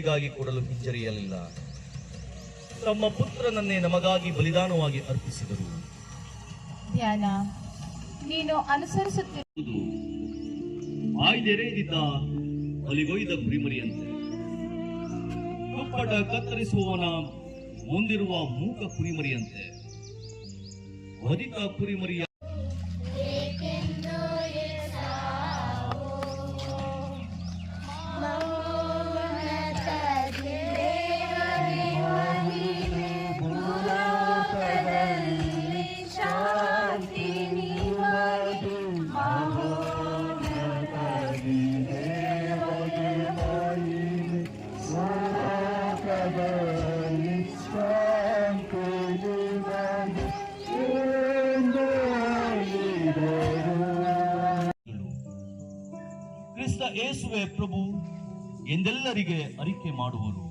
ಕೊಡಲು ಹಿಂಜರಿಯಲಿಲ್ಲ. ತಮ್ಮ ಪುತ್ರನನ್ನೇ ನಮಗಾಗಿ ಬಲಿದಾನವಾಗಿ ಅರ್ಪಿಸಿದರು. ಧ್ಯಾನ, ನೀನು ಅನುಸರಿಸುತ್ತಿರುವುದು ಆಯ್ದೆರೆದಿದ್ದ ಬಲಿಗೊಯ್ದ ಕುರಿಮರಿಯಂತೆ, ಕಪ್ಪಟ ಕತ್ತರಿಸುವವನ ಮುಂದಿರುವ ಮೂಕ ಕುರಿಮರಿಯಂತೆ, ವಧಿತ ಕುರಿಮರಿಯ ಕ್ರಿಸ್ತ ಯೇಸುವೆ ಪ್ರಭು ಎಂದೆಲ್ಲರಿಗೆ ಅರಿಕೆ ಮಾಡುವರು.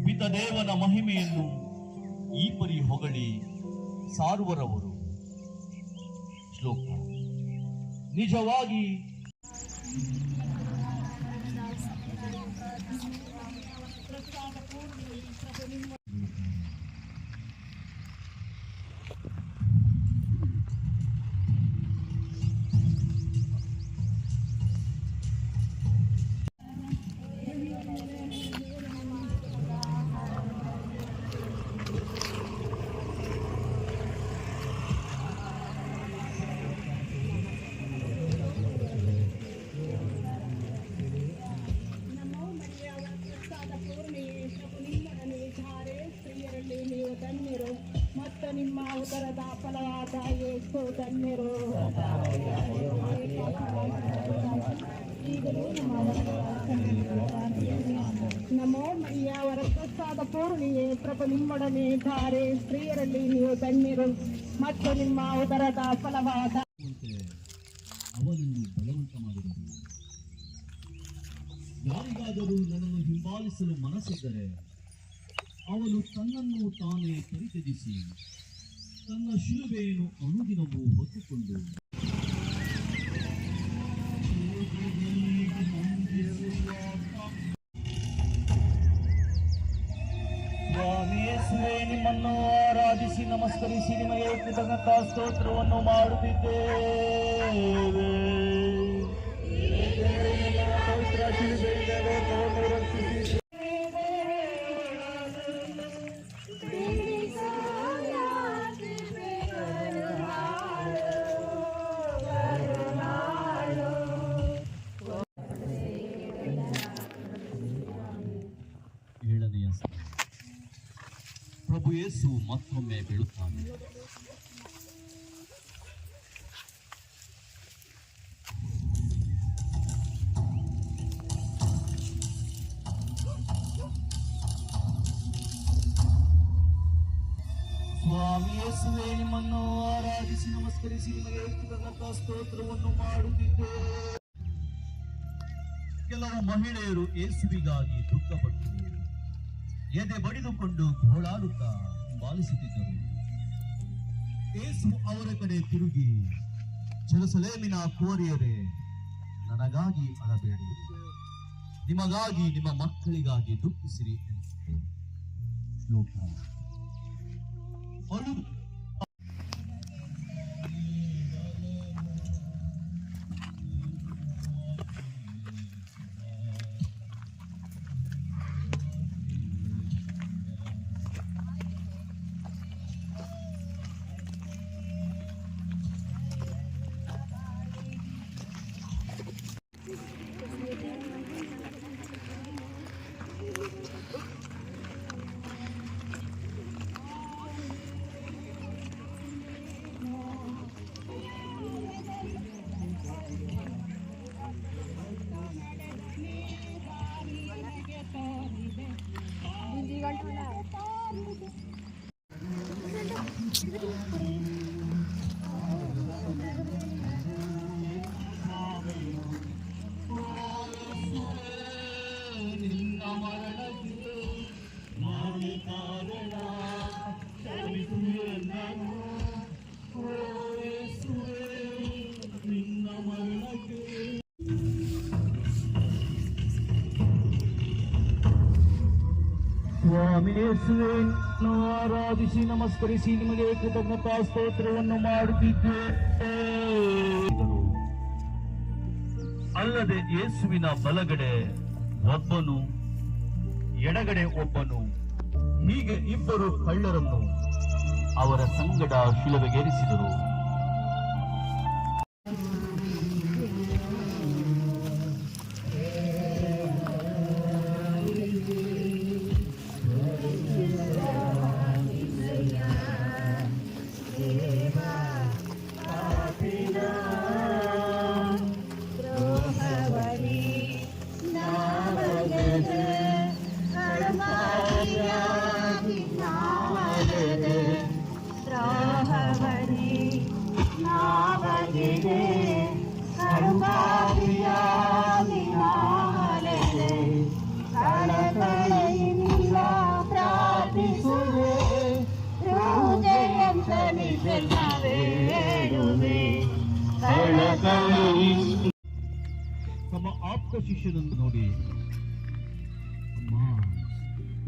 ಪಿತದೇವನ ಮಹಿಮೆಯನ್ನು ಈ ಪರಿ ಹೊಗಳಿ ಸಾರುವರವರು. ಶ್ಲೋಕ. ನಿಜವಾಗಿ ಮತ್ತು ನಿಮ್ಮ ಉದರದ ಫಲವಾದ ಯೇಸು ಧನ್ಯರು. ನಮೋ ಮರಿಯ ವರಪ್ರಸಾದ ಪೂರ್ಣಿಯೇ, ಪ್ರಭು ನಿಮ್ಮೊಡನೆ ಇದ್ದಾರೆ, ಸ್ತ್ರೀಯರಲ್ಲಿ ನೀವು ಧನ್ಯರು ಮತ್ತು ನಿಮ್ಮ ಉದರದ ಫಲವಾದ. ಅವನನ್ನು ಬಲವಂತ ಮಾಡಿದರು. ಯಾರಿಗಾದರೂ ನನ್ನನ್ನು ಹಿಂಬಾಲಿಸಲು ಮನಸ್ಸಿದ್ದರೆ ಅವನು ತನ್ನನ್ನು ತಾನೇ ಪರಿತ್ಯಜಿಸಿ ತನ್ನ ಶಿಲುಬೆಯನ್ನು ಅನುದಿನವೂ ಹೊತ್ತುಕೊಂಡು ಸ್ವಾಮಿ ಯೇಸುವೇ, ನಿಮ್ಮನ್ನು ಆರಾಧಿಸಿ ನಮಸ್ಕರಿಸಿ ನಿಮಗೆ ಕೃತಜ್ಞತಾ ಸ್ತೋತ್ರವನ್ನು ಮಾಡುತ್ತಿದ್ದೇವೆ. ಪ್ರಭು ಯೇಸು ಮತ್ತೊಮ್ಮೆ ಬೀಳುತ್ತಾನೆ. ಸ್ವಾಮಿ ಯೇಸುವೇ, ನಿಮ್ಮನ್ನು ಆರಾಧಿಸಿ ನಮಸ್ಕರಿಸಿ ನಿಮಗೆ ಕೃತಜ್ಞತಾ ಸ್ತೋತ್ರವನ್ನು ಮಾಡುತ್ತಿದ್ದೇವೆ. ಕೆಲವು ಮಹಿಳೆಯರು ಯೇಸುವಿಗಾಗಿ ದುಃಖಪಟ್ಟು ಎದೆ ಬಡಿದುಕೊಂಡು ಗೋಳಾಡುತ್ತಾ ಹಿಂಬಾಲಿಸುತ್ತಿದ್ದರು. ಯೇಸು ಅವರ ಕಡೆ ತಿರುಗಿ, ಜೆರುಸಲೇಮಿನ ಕುವರಿಯರೇ, ನನಗಾಗಿ ಅಳಬೇಡಿ, ನಿಮಗಾಗಿ ನಿಮ್ಮ ಮಕ್ಕಳಿಗಾಗಿ ದುಃಖಿಸಿರಿ ಎಂದು. ಶ್ಲೋಕ. ಸ್ವಾಮಿ ಯೇಸುವನ್ನು ಆರಾಧಿಸಿ ನಮಸ್ಕರಿಸಿ ನಿಮಗೆ ಕೃತಜ್ಞತಾ ಸ್ತೋತ್ರವನ್ನು ಮಾಡುತ್ತಿದ್ದೇವೆ. ಅಲ್ಲದೆ ಯೇಸುವಿನ ಬಲಗಡೆ ಒಬ್ಬನು, ಎಡಗಡೆ ಒಬ್ಬನು, ಹೀಗೆ ಇಬ್ಬರು ಕಳ್ಳರನ್ನು ಅವರ ಸಂಗಡ ಶಿಲುಬೆಗೇರಿಸಿದರು. ತಮ್ಮ ಆಪ್ತ ಶಿಷ್ಯನನ್ನು ನೋಡಿ, ಅಮ್ಮ,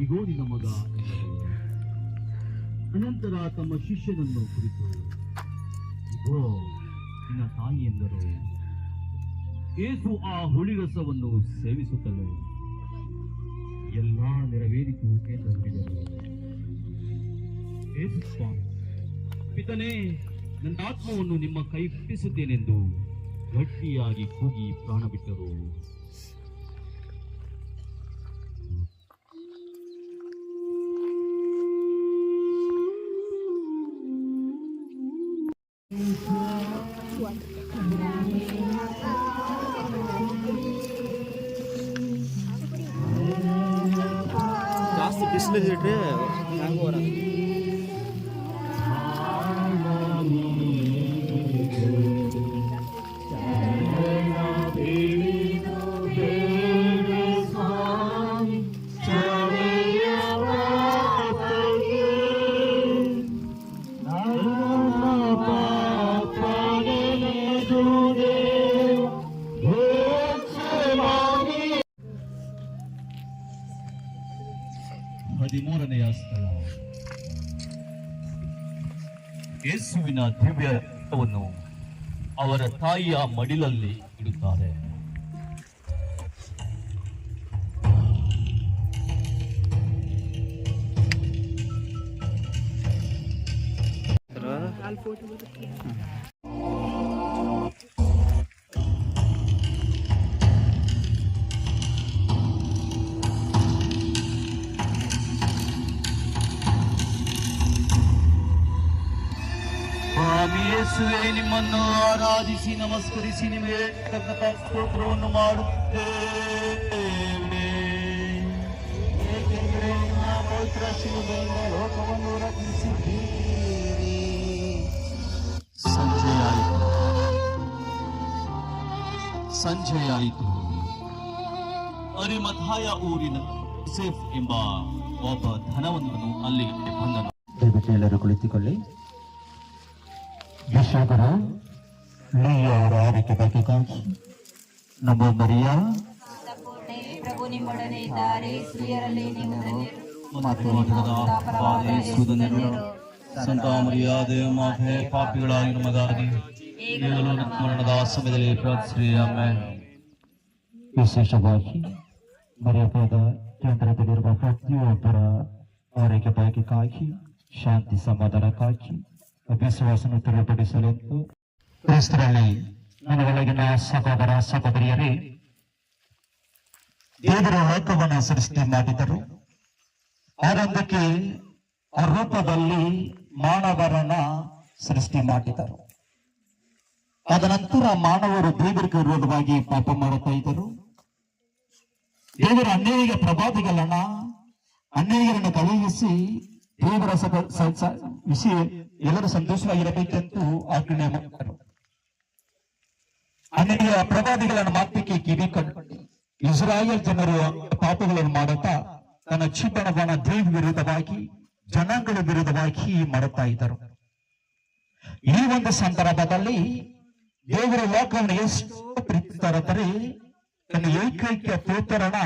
ಇಗೋ ನಿನ್ನ ಮಗ ಎಂದರು. ಅನಂತರ ತಮ್ಮ ಶಿಷ್ಯನನ್ನು ಕುರಿತು, ಇಗೋ ನಿನ್ನ ತಾಯಿ ಎಂದರು. ಯೇಸು ಆ ಹುಳಿರಸವನ್ನು ಸೇವಿಸುತ್ತಲೇ ಎಲ್ಲ ನೆರವೇರಿತು ಎಂದು ಹೇಳಿದರು. ಯೇಸು ಸ್ವಾಮಿ, ಪಿತನೇ, ನನ್ನ ಆತ್ಮವನ್ನು ನಿಮ್ಮ ಕೈ ಬಿಟ್ಟಿಸುತ್ತೇನೆಂದು ಗಟ್ಟಿಯಾಗಿ ಕೂಗಿ ಪ್ರಾಣ ಬಿಟ್ಟರು. ಜಾಸ್ತಿ ಬಿಸಿಲಿದ್ರೆ ಹ್ಯಾಂಗ್ ಬರ ಹದಿಮೂರನೆಯ ಸ್ಥಳ. ಯೇಸುವಿನ ದಿವ್ಯ ರಕ್ತವನ್ನು ಅವರ ತಾಯಿಯ ಮಡಿಲಲ್ಲಿ ಇಡುತ್ತಾರೆ. ಸ್ವಾಮಿ ಯೇಸುವೆ, ನಿಮ್ಮನ್ನು ಆರಾಧಿಸಿ ನಮಸ್ಕರಿಸಿ ನಿಮಗೆ ಕೃತಜ್ಞತಾ ಸ್ತೋತ್ರವನ್ನು ಮಾಡುತ್ತೇವೆ. ಏಕೆಂದರೆ ನಿಮ್ಮ ಪವಿತ್ರ ಶಿಲುಬೆಯಿಂದ ಲೋಕವನ್ನು ರಕ್ಷಿಸಿದ್ದೀರಿ. ಸಂಜೆಯಾಯಿತು. ಅರಿಮಥಾಯ ಊರಿನ ಯೋಸೇಫ್ ಎಂಬ ಒಬ್ಬ ಧನವಂತನು ಅಲ್ಲಿಗೆ ಬಂದನು. ದಯವಿಟ್ಟು ಎಲ್ಲರೂ ಕುಳಿತುಕೊಳ್ಳಿ. ಯಶೋಧರ, ಅವರ ಆರೈಕೆ ಬೇಕಾಗಿ ನಮ್ಮ ಮರಿಯ ಪ್ರಭು ನಿಮ್ಮೊಡನೆ ಇದ್ದಾರೆ, ಸ್ತ್ರೀಯರಲ್ಲಿ ನೀವು ಸಂತ ಮರಿಯಾದೆ ಮಾತೆ, ಪಾಪಿಗಳಾಗಿ ನಮಗಾಗಿ ಈಗಲೂ ನಮ್ಮ ಮರಣದ ಸಮಯದಲ್ಲಿ ಪ್ರಾರ್ಥಿಸಿರಿ. ಆಮೆನ್. ವಿಶೇಷವಾಗಿ ಮರೆಯಬಹುದ ಕೇಂದ್ರದಲ್ಲಿರುವ ಪ್ರತಿಯೊಬ್ಬರ ಆರೈಕೆ ಬಯಕೆಗಾಗಿ, ಶಾಂತಿ ಸಮಾಧಾನಕ್ಕಾಗಿ, ವಿಶ್ವಾಸವನ್ನು ತಿಳಿಪಡಿಸಲೆಂದು ಕ್ರಿಸ್ತರಲ್ಲಿ ನನಗೊಳಗಿನ ಸಹೋದರ ಸಹೋದರಿಯರೇ, ದೇವರ ಲೋಕವನ್ನು ಸೃಷ್ಟಿ ಮಾಡಿದರು. ಆರಂಭಕ್ಕೆ ಆ ರೂಪದಲ್ಲಿ ಮಾನವರನ್ನ ಸೃಷ್ಟಿ ಮಾಡಿದರು. ಆದ ನಂತರ ಮಾನವರು ದೇವರಿಗೆ ವಿರೋಧವಾಗಿ ಪಾಪ ಮಾಡುತ್ತಾ ಇದ್ದರು. ದೇವರ ಅನೇಕ ಅನೇಕರನ್ನು ಕಳುಹಿಸಿ ದೇವರ ವಿಷಯ ಎಲ್ಲರೂ ಸಂತೋಷವಾಗಿರಬೇಕೆಂದು ಆಜ್ಞೆ ಮಾಡಿದರು. ಅನೇಕ ಪ್ರವಾದಿಗಳ ಮಾತಿಗೆ ಕಿವಿಕೊಂಡು ಇಸ್ರಾಯೇಲ್ ಜನರು ಪಾಪಗಳನ್ನು ಮಾಡುತ್ತಾ ತನ್ನ ಚಿಕ್ಕಣವನ್ನ ದೇವ ವಿರುದ್ಧವಾಗಿ, ಜನಾಂಗದ ವಿರುದ್ಧವಾಗಿ ಮಾಡುತ್ತಾ ಇದ್ದರು. ಈ ಒಂದು ಸಂದರ್ಭದಲ್ಲಿ ದೇವರ ಲೋಕವನ್ನು ಎಷ್ಟು ಪ್ರೀತಿಸುತ್ತಾರೆ, ತನ್ನ ಏಕೈಕ ಪುತ್ರನ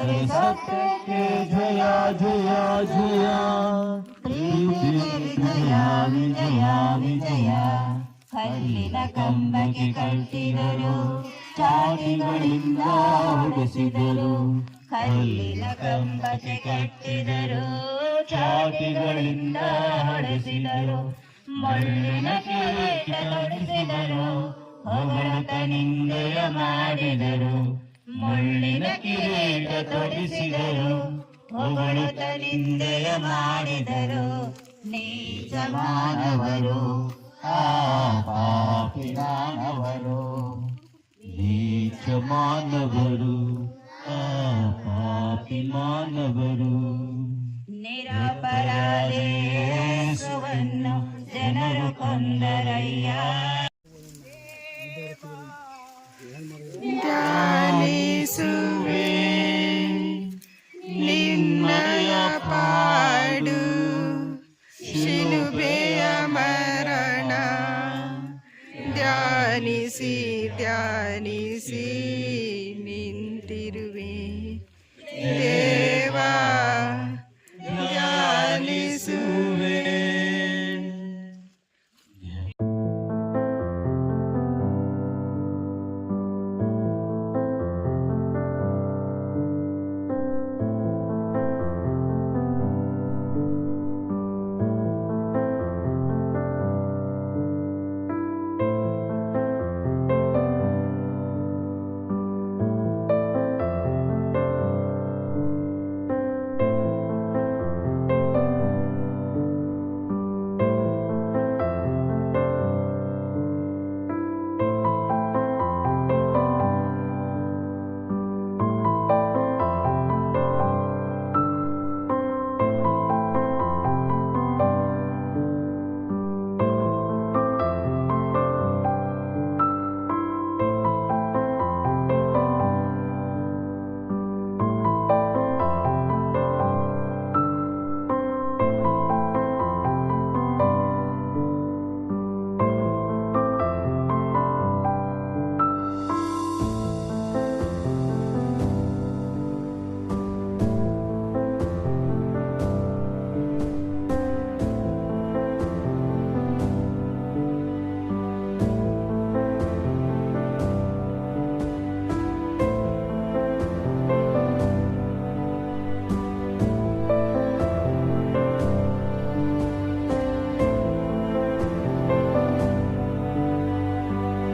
ಅರೆ ಸತ್ಯಕ್ಕೆ ಜಯ ಜಯ ಜಯ, ಪ್ರೀತಿಗೆ ವಿಜಯ ವಿಜಯ ವಿಜಯ. ಕಲ್ಲಿನ ಕಂಬಕ್ಕೆ ಕಟ್ಟಿದರು, ಚಾಟಿಗಳಿಂದ ಹೊಡೆಸಿದರು. ಕಲ್ಲಿನ ಕಂಬಕ್ಕೆ ಕಟ್ಟಿದರು, ಚಾಟಿಗಳಿಂದ ಹೊಡೆಸಿದರು. ಮಣ್ಣಿನ ಕಿರೀಟ ತೊಡಿಸಿದರು, ಹೊಗಳುತ್ತ ನಿಂದೆಯ ಮಾಡಿದರು. ಮುಳ್ಳಿನ ಕಿರೀಟ ತೊಡಿಸಿದರು, ಹೊಗಳುತ್ತ ನಿಂದೆಯ ಮಾಡಿದರು. ನೀಚ ಮಾನವರು, ಆ ಪಾಪಿ ಮಾನವರು, ನೀಚ ಮಾನವರು, ಆ ಪಾಪಿ ಮಾನವರು.